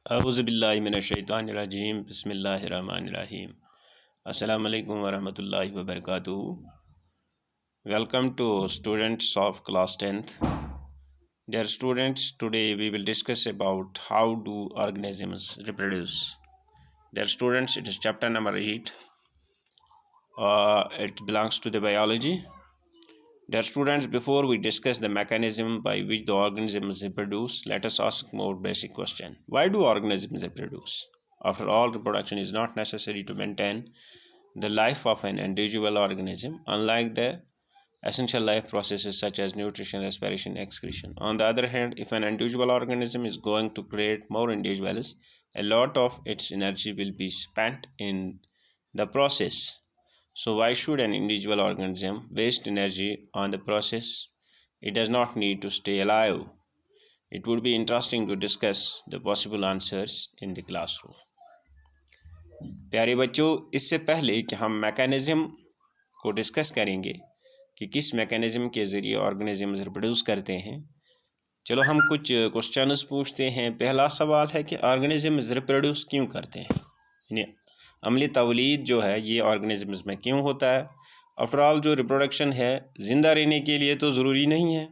औज़ुबिल्लाहिमिनश्शैतानिर्रजीम बिस्मिल्लाहिर्रहमानिर्रहीम। अस्सलामु अलैकुम वरहमतुल्लाहि वबरकातुहू। Welcome to students of class 10th. Dear students, today we will discuss about how do organisms reproduce. Dear students, it is chapter number 8. It belongs to the biology. Dear students, before we discuss the mechanism by which the organisms reproduce, let us ask more basic question. Why do organisms reproduce? After all, reproduction is not necessary to maintain the life of an individual organism, unlike the essential life processes such as nutrition, respiration, excretion. On the other hand, if an individual organism is going to create more individuals, a lot of its energy will be spent in the process. So why should an individual organism waste energy on the process? It does not need to stay alive. It would be interesting to discuss the possible answers in the classroom. प्यारे बच्चों, इससे पहले कि हम mechanism को discuss करेंगे कि किस मैकेनिज़्म के ज़रिए ऑर्गेनिज़म्स रिप्रोड्यूस करते हैं, चलो हम कुछ क्वेश्चंस पूछते हैं। पहला सवाल है कि ऑर्गेनिज़म्स रिप्रोड्यूस क्यों करते हैं, यानी अमली तवलीद जो है ये ऑर्गेनिज़म्स में क्यों होता है। आफ्टर ऑल जो रिप्रोडक्शन है ज़िंदा रहने के लिए तो ज़रूरी नहीं है,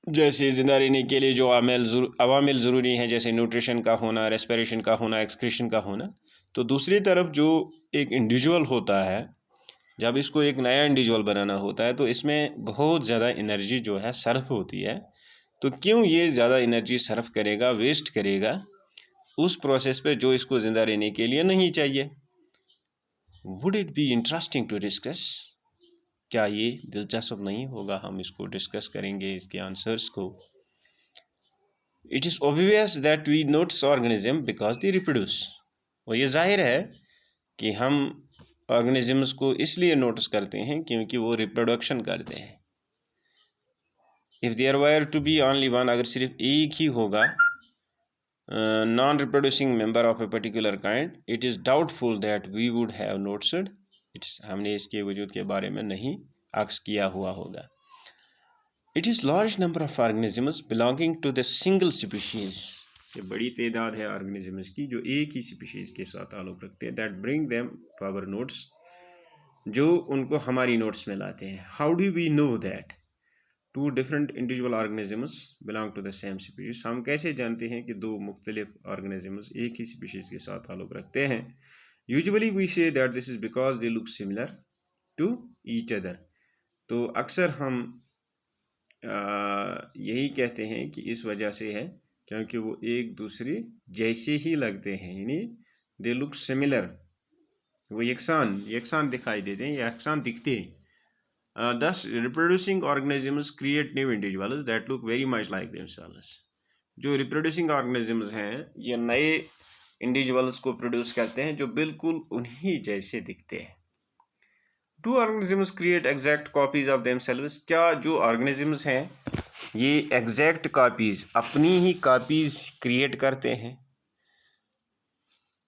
जैसे ज़िंदा रहने के लिए जो अवामिल ज़रूरी हैं, जैसे न्यूट्रिशन का होना, रेस्पिरेशन का होना, एक्सक्रीशन का होना। तो दूसरी तरफ जो एक इंडिविजुअल होता है, जब इसको एक नया इंडिविजुअल बनाना होता है तो इसमें बहुत ज़्यादा एनर्जी जो है सर्फ होती है। तो क्यों ये ज़्यादा एनर्जी सर्फ करेगा, वेस्ट करेगा उस प्रोसेस पे जो इसको ज़िंदा रहने के लिए नहीं चाहिए। Would it be interesting to discuss? क्या ये दिलचस्प नहीं होगा? हम इसको डिस्कस करेंगे, इसके आंसर्स को। It is obvious that we notice organism because they reproduce. और ये जाहिर है कि हम ऑर्गेनिजम्स को इसलिए नोटिस करते हैं क्योंकि वो रिप्रोडक्शन करते हैं। If there were to be only one, अगर सिर्फ एक ही होगा non reproducing member of a particular kind, it is doubtful that we would have noticed its, हमने इसके वजूद के बारे में नहीं अक्स किया हुआ होगा। It is large number of organisms belonging to the single species, ये बड़ी तादाद है ऑर्गेनिजम्स की जो एक ही स्पीशीज़ के साथ ताल्लुक़ रखते हैं। That bring them to our notes, जो उनको हमारी नोट्स में लाते हैं। How do we know that two different individual organisms belong to the same species? हम कैसे जानते हैं कि दो मुख्तलिफ ऑर्गेनिजम्स एक ही स्पीशीज़ के साथ ताल्लुक़ रखते हैं? Usually we say that this is because they look similar to each other. तो अक्सर हम यही कहते हैं कि इस वजह से है क्योंकि वो एक दूसरे जैसे ही लगते हैं, यानी दे लुक सिमिलर, वो यकसान दिखाई देते हैं, यकसान दिखते हैं। दस reproducing organisms create new individuals that look very much like themselves. जो रिप्रोड्यूसिंग ऑर्गेनिजम्स हैं ये नए इंडिविजुअल्स को प्रोड्यूस करते हैं जो बिल्कुल उन्हीं जैसे दिखते हैं। To organisms create exact copies of themselves, क्या जो ऑर्गेनिजम्स हैं ये एग्जैक्ट कॉपीज, अपनी ही कॉपीज क्रिएट करते हैं?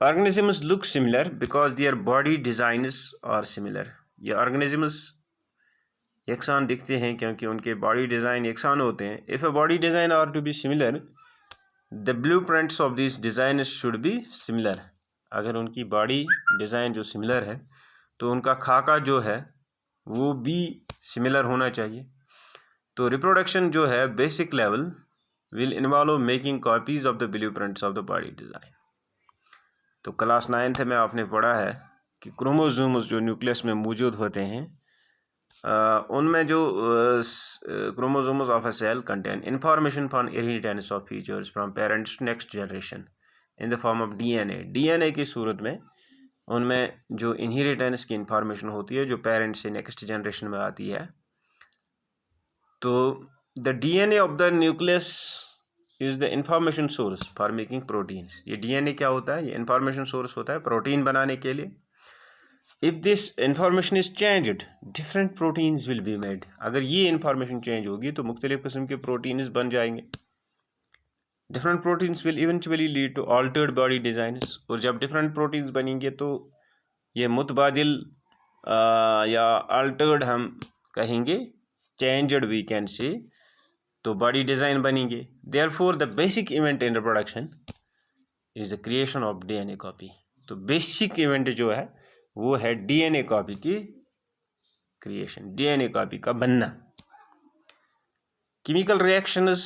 Organisms look similar because their body designs are similar. ये ऑर्गेनिजम्स यकसान दिखते हैं क्योंकि उनके बॉडी डिज़ाइन यकसान होते हैं। If a body design are to be similar, the blueprints of this design should be similar. अगर उनकी बॉडी डिज़ाइन जो सिमिलर है तो उनका खाका जो है वो भी सिमिलर होना चाहिए। तो रिप्रोडक्शन जो है basic level will involve making copies of the blueprints of the body design. तो क्लास 9th में आपने पढ़ा है कि क्रोमोसोम्स जो न्यूक्लियस में मौजूद होते हैं उनमें जो chromosomes of a cell contain information for inheritance of features from parents to next generation in the form of DNA की सूरत में उनमें जो इनहेरिटेंस की इंफॉर्मेशन होती है जो पेरेंट्स से नेक्स्ट जनरेशन में आती है। तो the DNA of the nucleus is the information source for making proteins. ये डीएनए क्या होता है? ये इंफॉर्मेशन सोर्स होता है प्रोटीन बनाने के लिए। If this information is changed, different proteins will be made. अगर ये इंफॉर्मेशन चेंज होगी तो मुख्तलिफ किस्म के प्रोटीन्स बन जाएंगे। Different proteins will eventually lead to altered body designs. और जब डिफरेंट प्रोटीन्स बनेंगे तो ये मुतबादिल या अल्टर्ड हम कहेंगे, चेंज्ड वी कैन से, तो बॉडी डिज़ाइन बनेंगे। Therefore the basic event in reproduction is the creation of DNA copy. तो बेसिक इवेंट जो है वो है डीएनए कॉपी की क्रिएशन, डीएनए कॉपी का बनना। केमिकल रिएक्शंस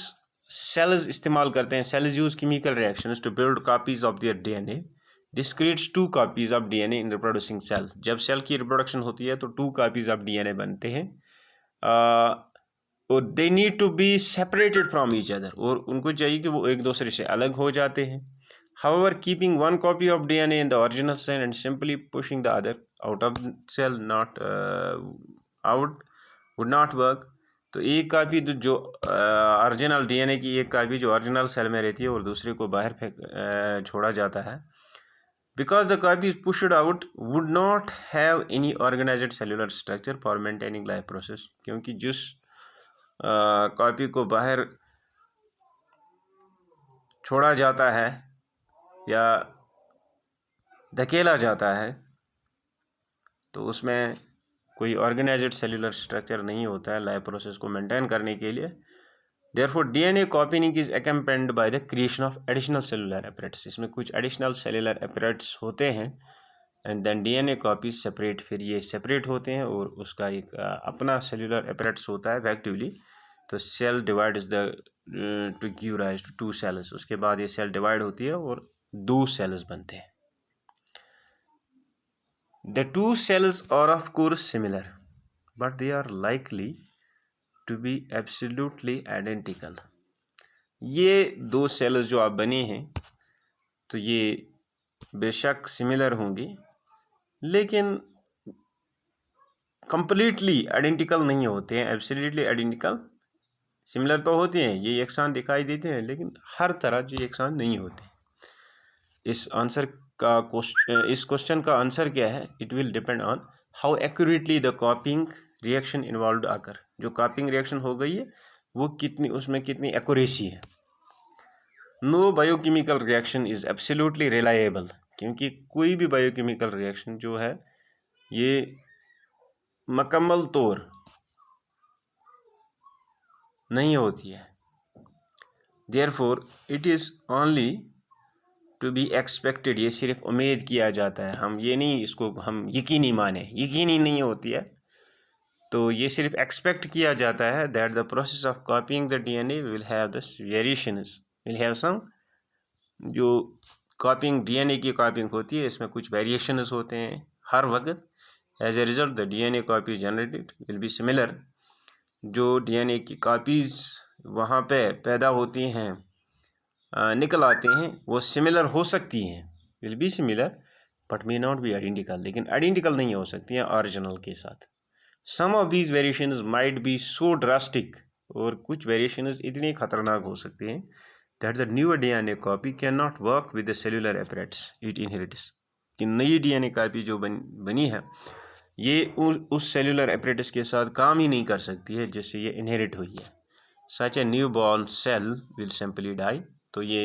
सेल्स इस्तेमाल करते हैं, cells use chemical reactions to build copies of their DNA. This creates 2 copies of DNA in reproducing cell. जब सेल की रिप्रोडक्शन होती है तो 2 कॉपीज ऑफ डीएनए बनते हैं और they need to be separated from each other, और उनको चाहिए कि वो एक दूसरे से अलग हो जाते हैं। However, keeping one copy of DNA in the original cell and simply pushing the other out of the cell would not work. तो एक कापी जो ओरिजिनल डीएनए की एक कापी जो ओरिजिनल सेल में रहती है और दूसरे को बाहर छोड़ा जाता है, because the copy is pushed out would not have any organized cellular structure for maintaining life process. क्योंकि जिस कॉपी को बाहर छोड़ा जाता है या धकेला जाता है तो उसमें कोई ऑर्गेनाइज्ड सेल्यूलर स्ट्रक्चर नहीं होता है लाइफ प्रोसेस को मेंटेन करने के लिए। Therefore DNA copying is accompanied by the creation of additional cellular apparatus. इसमें कुछ एडिशनल सेल्यूलर अपैरेटस होते हैं and then DNA copy separate, फिर ये सेपरेट होते हैं और उसका एक अपना सेल्यूलर अपैरेटस होता है इफेक्टिवली। तो cell divide is the to give rise to 2 cells. उसके बाद ये सेल डिवाइड होती है और 2 सेल्स बनते हैं। The 2 cells are of course similar, but they are likely to be absolutely identical. ये 2 सेल्स जो आप बने हैं तो ये बेशक सिमिलर होंगी लेकिन कंप्लीटली आइडेंटिकल नहीं होते हैं। एब्सोल्युटली आइडेंटिकल सिमिलर तो होते हैं, ये एकसान दिखाई देते हैं लेकिन हर तरह जो एकसान नहीं होते। इस क्वेश्चन का आंसर क्या है? It will depend on how accurately the कॉपिंग reaction involve आकर। जो कॉपिंग रिएक्शन हो गई है वो कितनी, उसमें कितनी एक्यूरेसी है। No biochemical reaction is absolutely reliable, क्योंकि कोई भी बायोकेमिकल रिएक्शन जो है ये मुकम्मल तौर नहीं होती है। Therefore it is only to be expected, ये सिर्फ उम्मीद किया जाता है, हम ये नहीं इसको हम यकीनी माने, यकीनी नहीं होती है। तो ये सिर्फ एक्सपेक्ट किया जाता है that the process of copying the DNA will have this variations, will have some. जो कॉपिंग डीएनए की कॉपिंग होती है इसमें कुछ वेरिएशंस होते हैं हर वक्त। As a result the DNA copy generated will be similar. जो डीएनए की कॉपीज़ वहाँ पे पैदा होती हैं, निकल आते हैं, वो सिमिलर हो सकती हैं, will be similar but may not be identical, लेकिन आइडेंटिकल नहीं हो सकती हैं ओरिजिनल के साथ। Some of these variations might be so drastic, और कुछ वेरिएशंस इतनी खतरनाक हो सकते हैं that the new DNA copy can not work with the cellular apparatus it inherits. कि नई डीएनए कॉपी जो बनी है ये उस सेल्यूलर अपैरेटस के साथ काम ही नहीं कर सकती है जिससे ये इनहेरिट हुई है। Such a new born cell will simply die. तो ये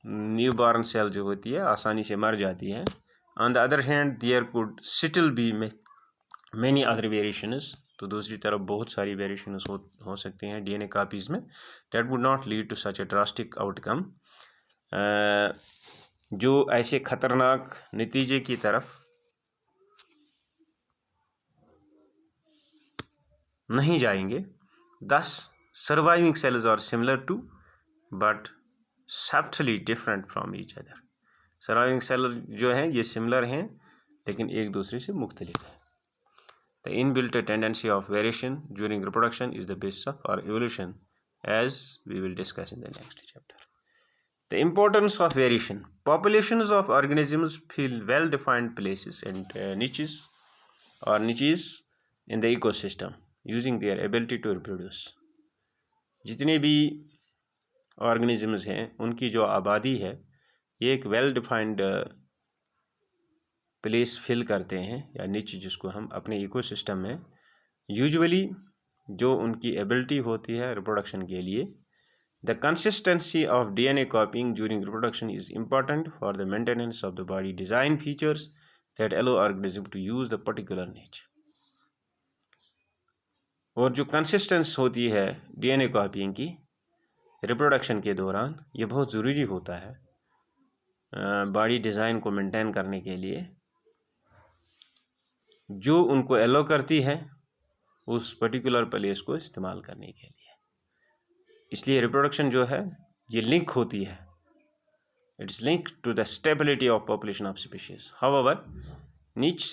न्यू बॉर्न सेल जो होती है आसानी से मर जाती है। On the other hand there could still be many other variations. तो दूसरी तरफ बहुत सारी वेरिएशंस हो सकते हैं डीएनए कॉपीज़ में। That would not lead to such a drastic outcome, जो ऐसे खतरनाक नतीजे की तरफ नहीं जाएंगे। These surviving cells are similar to but subtly different from each other. Surviving cell जो हैं ये सिमिलर हैं लेकिन एक दूसरे से मुख्तलिफ है। The inbuilt tendency of variation during reproduction is the basis of our evolution as we will discuss in the next chapter. The importance of variation. Populations of organisms fill well-defined places and niches in the ecosystem using their ability to reproduce. जितने भी organisms हैं उनकी जो आबादी है ये एक well defined place fill करते हैं या निच, जिसको हम अपने इकोसिस्टम में यूजुअली जो उनकी एबिलिटी होती है रिप्रोडक्शन के लिए। The consistency of DNA copying during reproduction is important for the maintenance of the body design features that allow organism to use the particular niche. और जो कंसिस्टेंस होती है डीएनए कॉपिंग की रिप्रोडक्शन के दौरान, ये बहुत ज़रूरी होता है बॉडी डिज़ाइन को मेंटेन करने के लिए, जो उनको एलो करती है उस पर्टिकुलर प्लेस को इस्तेमाल करने के लिए। इसलिए रिप्रोडक्शन जो है ये लिंक होती है, it's link to the stability of population of species. However niches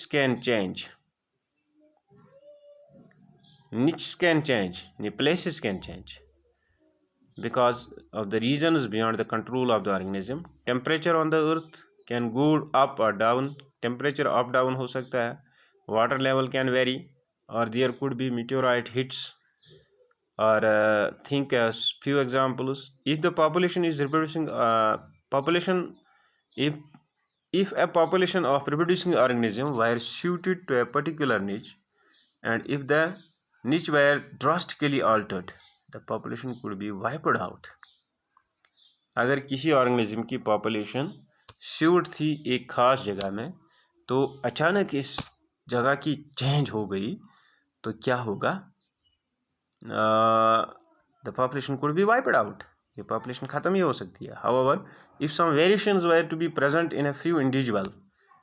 can change, the places can change because of the reasons beyond the control of the organism. Temperature on the earth can go up or down, temperature up down हो सकता है, water level can vary, or there could be meteorite hits, or think as few examples. If the population is reproducing if a population of reproducing organism were suited to a particular niche, and if the niche were drastically altered, the population could be wiped out. अगर किसी organism की population suit थी एक खास जगह में, तो अचानक इस जगह की चेंज हो गई, तो क्या होगा? The population could be wiped out, ये पॉपुलेशन ख़त्म ही हो सकती है। However if some variations were to be present in a few individual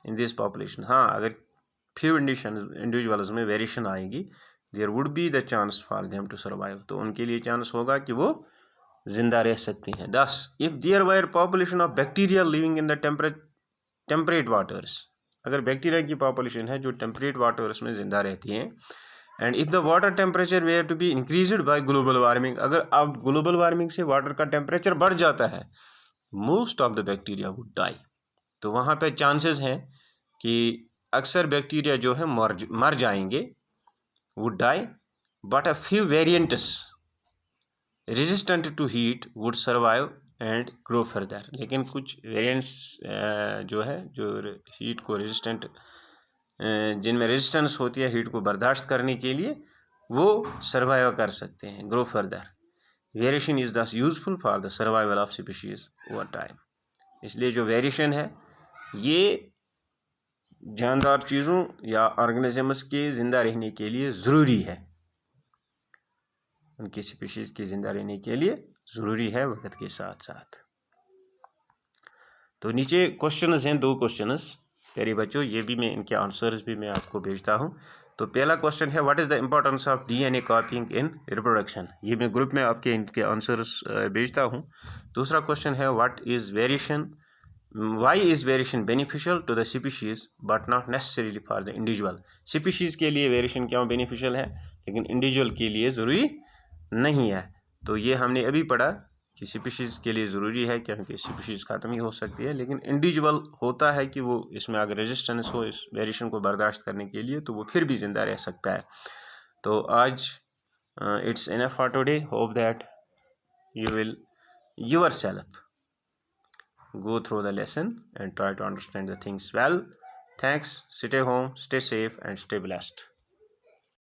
in this population, हाँ अगर फ्यू इंडिविजुअल्स में वेरिएशन आएगी, there would be the chance for them to survive, तो उनके लिए चांस होगा कि वो जिंदा रह सकती हैं। Thus if there were population of bacteria living in the temperate waters, अगर बैक्टीरिया की पॉपुलेशन है जो टेम्परेट वाटर्स में जिंदा रहती हैं, and if the water temperature were to be increased by global warming, अगर अब ग्लोबल वार्मिंग से वाटर का टेम्परेचर बढ़ जाता है, most of the bacteria would die, तो वहाँ पे चांसेस हैं कि अक्सर बैक्टीरिया जो है मर जाएंगे, would die, but a few variants resistant to heat would survive and grow further, लेकिन कुछ वेरिएंट्स जो है जो हीट को रेजिस्टेंट, जिनमें रेजिस्टेंस होती है हीट को बर्दाश्त करने के लिए, वो सर्वाइव कर सकते हैं, ग्रो फर्दर। वेरिएशन इज़ दस useful for the survival of species over time, इसलिए जो वेरिएशन है ये जानदार चीज़ों या ऑर्गेनिजम्स के ज़िंदा रहने के लिए ज़रूरी है, उनकी स्पीशीज़ के ज़िंदा रहने के लिए ज़रूरी है वक्त के साथ साथ। तो नीचे क्वेश्चंस हैं, 2 क्वेश्चंस प्यारे बच्चों, ये भी मैं इनके आंसर्स भी मैं आपको भेजता हूँ। तो पहला क्वेश्चन है what is the importance of DNA कॉपिंग in reproduction, ये मैं ग्रुप में आपके इनके आंसर्स भेजता हूँ। दूसरा क्वेश्चन है why is variation beneficial to the species but not necessarily for the individual, species के लिए वेरिएशन क्यों बेनिफिशियल है लेकिन इंडिविजुअल के लिए ज़रूरी नहीं है। तो ये हमने अभी पढ़ा कि स्पीशीज़ के लिए ज़रूरी है क्योंकि स्पीशीज़ ख़त्म ही हो सकती है, लेकिन इंडिविजुअल होता है कि वो इसमें अगर रेजिस्टेंस हो इस वेरिएशन को बर्दाश्त करने के लिए, तो वो फिर भी ज़िंदा रह सकता है। तो आज it's enough for today, hope that you will yourself go through the lesson and try to understand the things well. Thanks, stay home, stay safe and stay blessed.